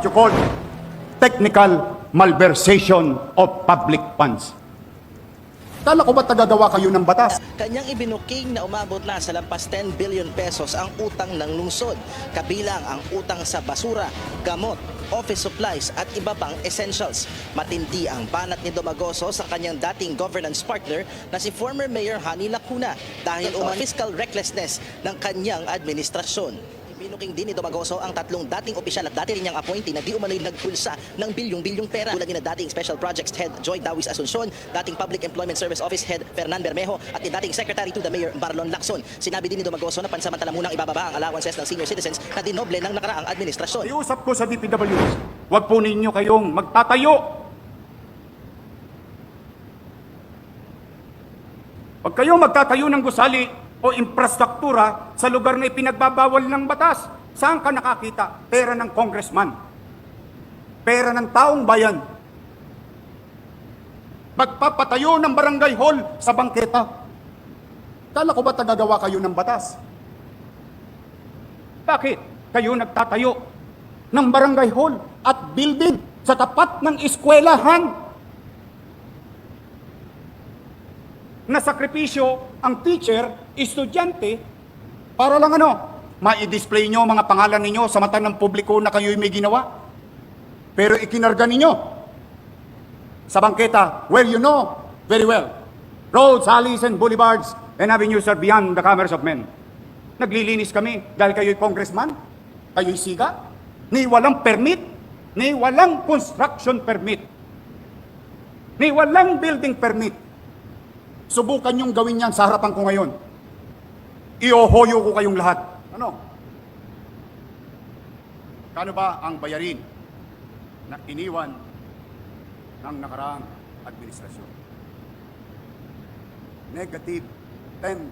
you call technical malversation of public funds. Kala ko ba tagagawa kayo ng batas? Kanyang ibinuking na umabot na sa lampas 10 billion pesos ang utang ng lungsod, kabilang ang utang sa basura, gamot, office supplies at iba pang essentials. Matindi ang banat ni Dumagoso sa kanyang dating governance partner na si former Mayor Hani Lacuna dahil umano fiscal recklessness ng kanyang administrasyon. Binuking din ni Dumagoso ang tatlong dating opisyal at dati rin niyang appointee na di umano'y nagpulsa ng bilyong-bilyong pera tulad ni na dating Special Projects Head Joy Dawis Asuncion, dating Public Employment Service Office Head Fernan Bermejo at ni dating Secretary to the Mayor Marlon Lacson. Sinabi din ni Dumagoso na pansamantala munang ibababa ang allowances ng senior citizens na dinoble ng nakaraang administrasyon. Iusap ko sa DPW, huwag po ninyo kayong magtatayo. Huwag kayong magtatayo ng gusali o infrastruktura sa lugar na ipinagbabawal ng batas. Saan ka nakakita? Pera ng congressman. Pera ng taong bayan. Magpapatayo ng barangay hall sa bangketa. Kala ko ba tagagawa kayo ng batas? Bakit kayo nagtatayo ng barangay hall at building sa tapat ng eskwelahan? Nasakripisyo ang teacher, estudyante, para lang ma-display nyo mga pangalan ninyo sa mata ng publiko na kayo'y may ginawa. Pero ikinarga ninyo sa bangketa, where you know very well, roads, alleys, and boulevards, and avenues are beyond the commerce of men. Naglilinis kami dahil kayo'y congressman, kayo'y siga, ni walang permit, ni walang construction permit, ni walang building permit. Subukan niyong gawin yan sa harapan ko ngayon. Iohoyo ko kayong lahat. Kano ba ang bayarin na iniwan ng nakaraang administrasyon? Negative 10.2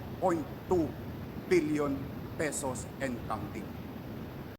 billion pesos and counting.